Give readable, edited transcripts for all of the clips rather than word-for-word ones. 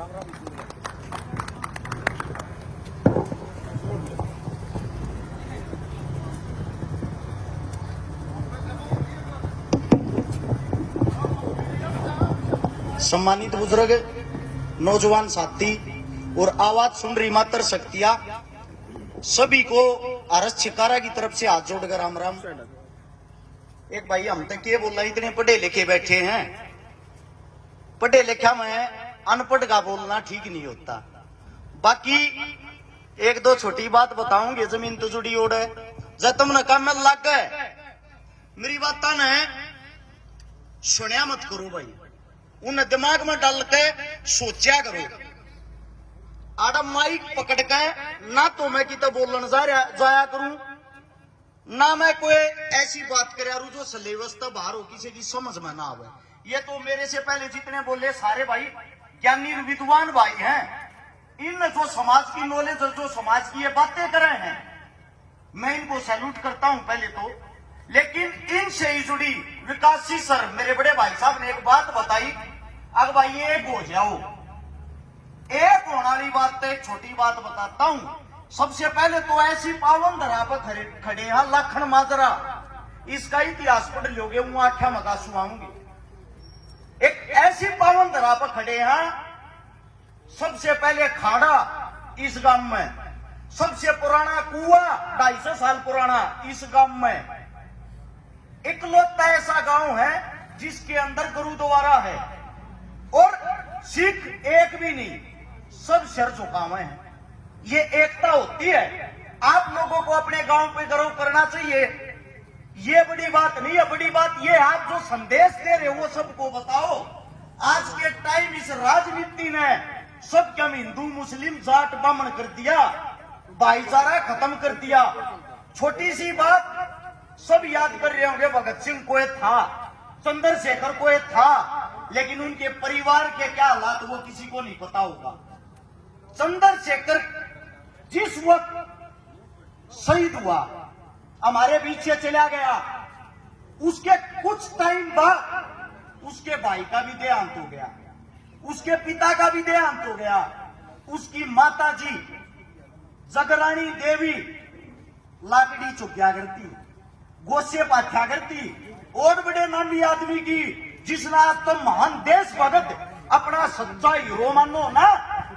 सम्मानित बुजुर्ग, नौजवान साथी और आवाज सुन रही मातर शक्तियां, सभी को आरएस छिकारा की तरफ से हाथ जोड़कर राम राम। एक भाई हम तक ये बोल रहे, इतने पढ़े लिखे बैठे हैं, पढ़े लिखा में अनपढ़ का बोलना ठीक नहीं होता। बाकी एक दो छोटी बात बताऊंगे, जमीन तो जुड़ी ओढ़ है, जब तुमने काम में लग गए, मेरी बात ने सुनिया मत करो भाई, उन्हें दिमाग में डाल के सोचा करो। आड़ा माइक पकड़ के ना तो मैं कितना बोलने जाया करूं, ना मैं कोई ऐसी बात कर जो सिलेबस तो बाहर हो, किसी की समझ में ना आवे। ये तो मेरे से पहले जितने बोले सारे भाई ज्ञानी विद्वान भाई हैं, इन जो समाज की नॉलेज, जो समाज की ये बातें कर रहे हैं, मैं इनको सैल्यूट करता हूं पहले तो। लेकिन इनसे ही जुड़ी विकासजी सर, मेरे बड़े भाई साहब ने एक बात बताई, अब भाई एक हो जाओ, एक होने वाली बात, एक छोटी बात बताता हूं। सबसे पहले तो ऐसी पावन धरा पर खड़े हैं लखन माजरा, इसका इतिहास पढ़ लोगे, वो आख्या मका सुनाऊंगी। एक ऐसी पावन धरा पर खड़े हैं, सबसे पहले खाड़ा इस गांव में, सबसे पुराना कुआं 250 साल पुराना इस गांव में, इकलौता ऐसा गांव है जिसके अंदर गुरुद्वारा है, और सिख एक भी नहीं, सब सिर झुकावे हैं। ये एकता होती है। आप लोगों को अपने गांव पे गर्व करना चाहिए, ये बड़ी बात नहीं है। बड़ी बात ये, आप जो संदेश दे रहे हो वो सबको बताओ। आज के टाइम इस राजनीति ने सब क्या हिंदू मुस्लिम जाट बामण कर दिया, भाईचारा खत्म कर दिया। छोटी सी बात सब याद कर रहे होंगे, भगत सिंह कोई था, चंद्रशेखर कोई था, लेकिन उनके परिवार के क्या हालात वो किसी को नहीं पता होगा। चंद्रशेखर जिस वक्त शहीद हुआ, हमारे बीच से चला गया, उसके कुछ टाइम बाद उसके भाई का भी देहांत हो गया, उसके पिता का भी देहांत हो गया। उसकी माता जी जगरानी देवी लाकड़ी चुक्या करती, गोसे पाथ्या करती, और बड़े नामी आदमी की, जिसने आज तो महान देश भगत अपना सच्चा हीरो मानो ना,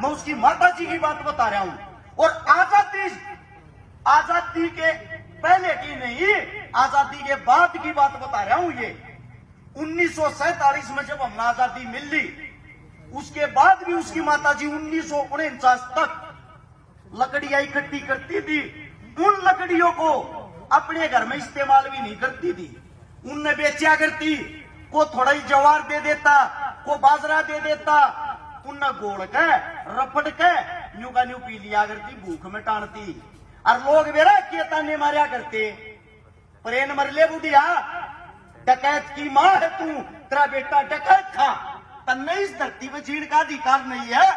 मैं उसकी माता जी की बात बता रहा हूं। और आजादी के पहले की नहीं, आजादी के बाद की बात बता रहा हूं। ये 1947 में जब हमने आजादी मिल ली, उसके बाद भी उसकी माता जी 1949 तक लकड़ियां इकट्ठी करती थी। उन लकड़ियों को अपने घर में इस्तेमाल भी नहीं करती थी, उनने बेचा करती। को थोड़ा ही जवार दे देता, को बाजरा दे देता, उन्हें गोड़ के रपट के न्यू का न्यू पी लिया करती, भूख में टाणती। और लोग मेरा केताने मारिया करते, प्रेन मरले बुढ़िया, डकैत की मां है तू, तेरा बेटा डकैत था, तन्ने इस धरती में जीण का अधिकार नहीं है,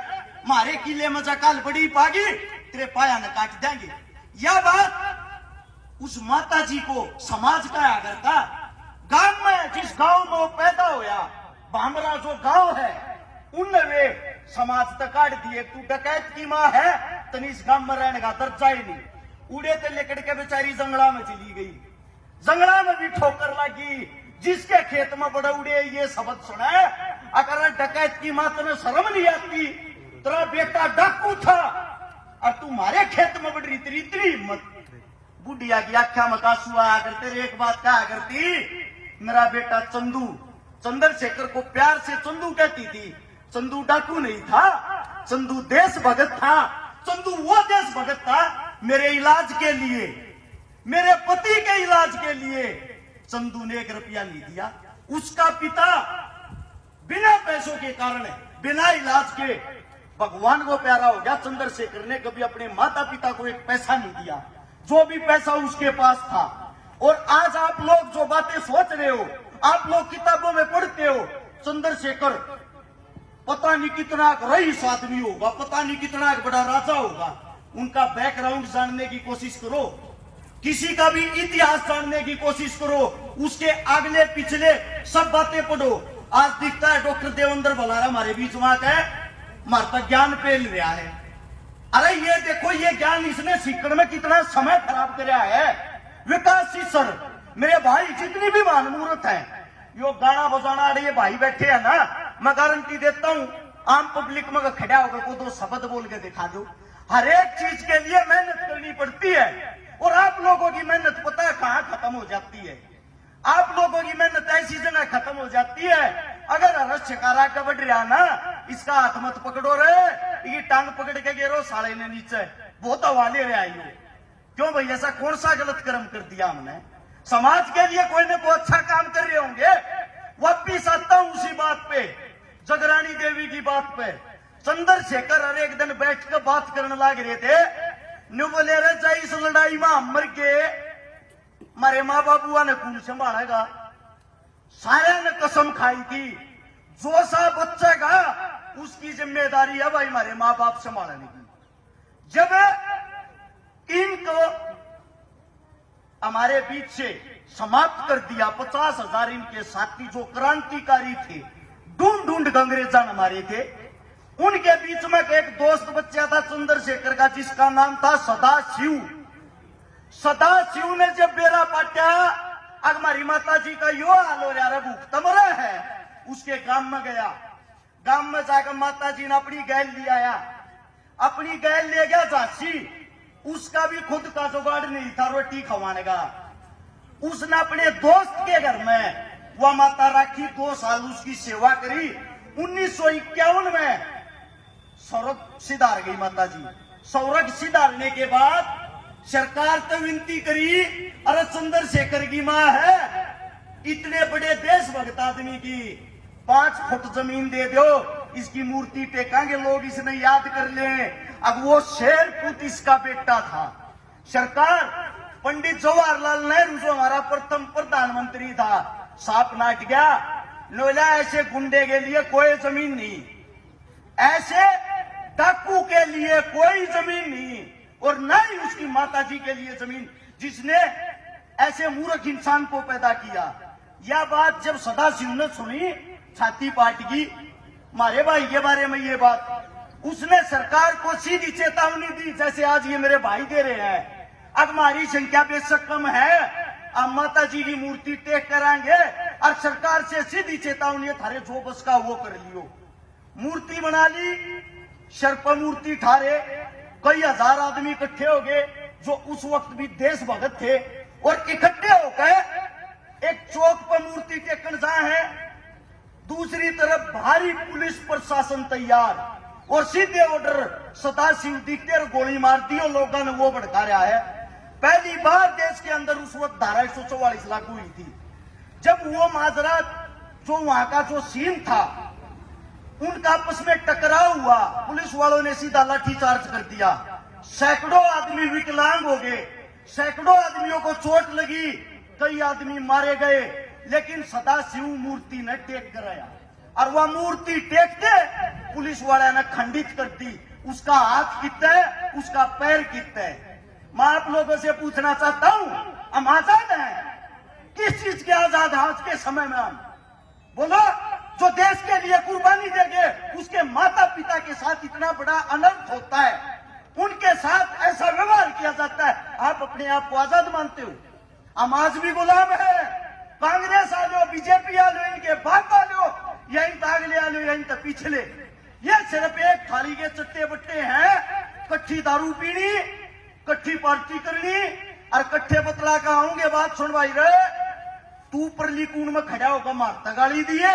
मारे किले में जकाल बड़ी पागी, तेरे पाया न काट देंगे। यह बात उस माता जी को समाज का आगर था। गांव में, जिस गांव में वो पैदा होया, भामरा जो गांव है, उनने वे समाज तक काट दिए। तू डकैत की मां है, तनी इस गांव में रहने का दर्जा ही नहीं। उड़े ते लेकर के बेचारी जंगला में चली गई, जंगला में भी ठोकर लगी। जिसके खेत में बड़े उड़े ये शब्द सुना, अगर डकैत की मां तुम्हें शर्म नहीं आती, तेरा बेटा डाकू था और तुम्हारे खेत में बड़ी इतनी हिम्मत। बुढ़िया की आख्या में आंसू आया करते, एक बात कहा करती, मेरा बेटा चंदू, चंद्रशेखर को प्यार से चंदू कहती थी। चंदू डाकू नहीं था, चंदू देश भगत था। चंदू वो देश भगत था, मेरे इलाज के लिए, मेरे पति के इलाज के लिए चंदू ने 1 रुपया नहीं दिया। उसका पिता बिना पैसों के कारण, बिना इलाज के भगवान को प्यारा हो गया। चंद्रशेखर ने कभी अपने माता पिता को 1 पैसा नहीं दिया, जो भी पैसा उसके पास था। और आज आप लोग जो बातें सोच रहे हो, आप लोग किताबों में पढ़ते हो, चंद्रशेखर पता नहीं कितना रईस आदमी होगा, पता नहीं कितना बड़ा राजा होगा। उनका बैकग्राउंड जानने की कोशिश करो, किसी का भी इतिहास जानने की कोशिश करो, उसके अगले पिछले सब बातें पढ़ो। आज दिखता है डॉक्टर देवेंद्र भलारा हमारे बीच में है, मारता ज्ञान पेल रहा है। अरे ये देखो, ये ज्ञान इसने सीखने में कितना समय खराब कराया है। विकास जी सर, मेरे भाई जितनी भी महामुहूर्त है, यो गाना बजाना अरे ये भाई बैठे है ना, मैं गारंटी देता हूं आम पब्लिक में खड़ा होकर को दो शब्द बोल के दिखा दो। हर एक चीज के लिए मेहनत करनी पड़ती है, और आप लोगों की मेहनत पता है कहां खत्म हो जाती है? आप लोगों की मेहनत ऐसी जगह खत्म हो जाती है, अगर अरस छकारा का बढ़ रहा ना, इसका हाथ मत पकड़ो रे, ये टांग पकड़ के गिरो साले ने नीचे, बहुत हवाले रहे आई हो। क्यों भाई, ऐसा कौन सा गलत कर्म कर दिया हमने? समाज के लिए कोई ना कोई अच्छा काम कर रहे होंगे। वापिस आता हूं उसी बात पे, जगरानी देवी की बात पे। चंद्रशेखर हर एक दिन बैठ कर बात करने लग रहे थे, न्यू बोले रे जाए इस लड़ाई में हम मर के मारे माँ बाबुआ ने कौन संभालेगा? सारे ने कसम खाई थी, जो सा बच्चे का उसकी जिम्मेदारी है भाई हमारे माँ बाप संभालने की। जब इनको हमारे बीच से समाप्त कर दिया, 50,000 इनके साथी जो क्रांतिकारी थे, ढूंढ ढूंढ अंग्रेजा मारे थे, उनके बीच में एक दोस्त बच्चा था चंद्रशेखर का, जिसका नाम था सदाशिव। सदाशिव ने जब बेरा पाटा, अग हमारी माता जी का यो हाल हो रहा है, भूख तमरा है, उसके गांव में गया। गांव में जाकर माता जी ने अपनी गैल ले आया, अपनी गैल ले गया झांसी। उसका भी खुद का जुगाड़ नहीं था रोटी खवाने का। उसने अपने दोस्त के घर में वह माता राखी, 2 साल उसकी सेवा करी। 1951 में स्वर्ग सिधार गई माता जी। स्वर्ग सिधारने के बाद सरकार तो विनती करी, अरे चंद्रशेखर की मां है, इतने बड़े देशभक्त आदमी की 5 फुट जमीन दे दो, इसकी मूर्ति टेकांगे लोग, इसने याद कर ले। अब वो शेरपुत इसका बेटा था। सरकार पंडित जवाहरलाल नेहरू जो हमारा प्रथम प्रधानमंत्री था, साफ नाट गया, लोला ऐसे गुंडे के लिए कोई जमीन नहीं, ऐसे डाकू के लिए कोई जमीन नहीं, और न ही उसकी माता जी के लिए जमीन, जिसने ऐसे मूर्ख इंसान को पैदा किया। यह बात जब सदाशिव ने सुनी, छाती पाट की, मारे भाई के बारे में ये बात, उसने सरकार को सीधी चेतावनी दी, जैसे आज ये मेरे भाई दे रहे हैं। अब हमारी संख्या बेशक कम है, अब माता जी की मूर्ति टेक कराएंगे, और सरकार से सीधी चेतावनी, थारे जो बस का वो कर लियो। मूर्ति बना ली, सर्प मूर्ति ठारे, कई हजार आदमी इकट्ठे हो गए, जो उस वक्त भी देशभक्त थे, और इकट्ठे होकर एक चौक पर मूर्ति टेकन जाए हैं। दूसरी तरफ भारी पुलिस प्रशासन तैयार, और सीधे ऑर्डर सदाशिव दिखते और गोली मार दी, और लोगों ने वो भड़का रहा है। पहली बार देश के अंदर उस वक्त धारा 144 लागू हुई थी। जब वो माजरा जो वहां का जो सीन था, उनका आपस में टकराव हुआ, पुलिस वालों ने सीधा लाठीचार्ज कर दिया। सैकड़ों आदमी विकलांग हो गए, सैकड़ों आदमियों को चोट लगी, कई आदमी मारे गए, लेकिन सदाशिव मूर्ति ने टेक कराया, और वह मूर्ति टेकते पुलिस वाले ने खंडित कर दी। उसका हाथ कितना है, उसका पैर कितना है। मैं आप लोगों से पूछना चाहता हूं, हम आजाद हैं? किस चीज के आजाद? आज के समय में हम बोलो, जो देश के लिए कुर्बानी देंगे, उसके माता पिता के साथ इतना बड़ा अनर्थ होता है, उनके साथ ऐसा व्यवहार किया जाता है, आप अपने आप को आजाद मानते हो? हम आज भी गुलाम है। कांग्रेस आ लो, बीजेपी आ लो, इनके बाप आ लो, यही दागले आ लो, यही तो पिछले, ये सिर्फ एक थाली के चट्टे बट्टे हैं। कट्ठी दारू पीनी, कट्ठी पार्टी करनी, और कट्ठे बतला का आऊंगे। बात सुन भाई रे, तू परली कून में खड़ा होगा मारता गाली दिए,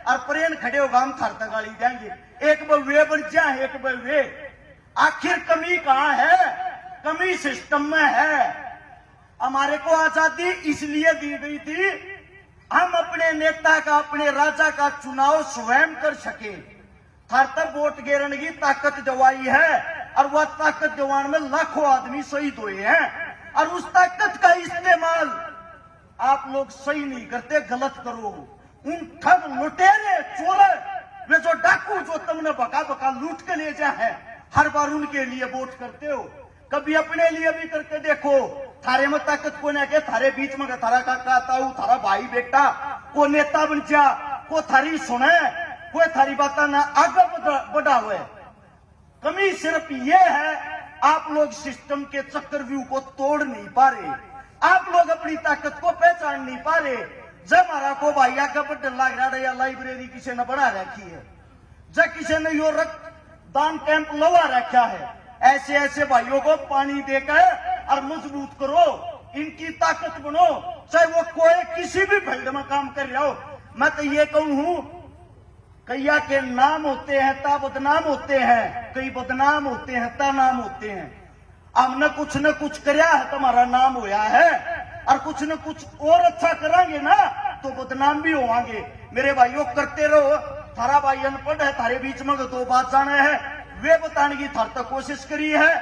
और प्रेन खड़े होगा हम थारता गाली देंगे। एक वे बन जा, एक वे। आखिर कमी कहां है? कमी सिस्टम में है। हमारे को आजादी इसलिए दी गई थी, हम अपने नेता का, अपने राजा का चुनाव स्वयं कर सके। थारतर वोट गिरने की ताकत दवाई है, और वह ताकत दवाने में लाखों आदमी शहीद हुए हैं, और उस ताकत का इस्तेमाल आप लोग सही नहीं करते, गलत करो। उन ठग लुटेरे चोर, वे जो डाकू जो तुमने बका बका लूट के ले जाए, हर बार उनके लिए वोट करते हो। कभी अपने लिए भी करके देखो। थारे में ताकत को ना के, थारे बीच में थारा काका ताऊ, थारा भाई बेटा, को नेता बन जा, को थारी सुने, कोई थारी बात ना आगे बढ़ा हुआ है। कमी सिर्फ ये है, आप लोग सिस्टम के चक्रव्यूह को तोड़ नहीं पा रहे, आप लोग अपनी ताकत को पहचान नहीं पा रहे। जब हमारा को भाइया का बटन लग रहा है या लाइब्रेरी किसी ने बना रखी है, जब किसी ने यो रक्तदान कैंप लगा रखा है, ऐसे ऐसे भाइयों को पानी देकर और मजबूत करो, इनकी ताकत बनो, चाहे वो कोई किसी भी फील्ड में काम कर रहा हो। मैं तो ये कहूं हूं, कैया के नाम होते हैं ता बदनाम होते हैं, कई बदनाम होते हैं ता नाम होते हैं। हमने कुछ न कुछ करया है, तुम्हारा नाम होया है, और कुछ न कुछ और अच्छा करांगे ना तो बदनाम भी होवांगे। मेरे भाइयों करते रहो। थारा भाई अनपढ़ है, थारे बीच में दो बात जाने है, वे बताने की थार तक कोशिश करी है।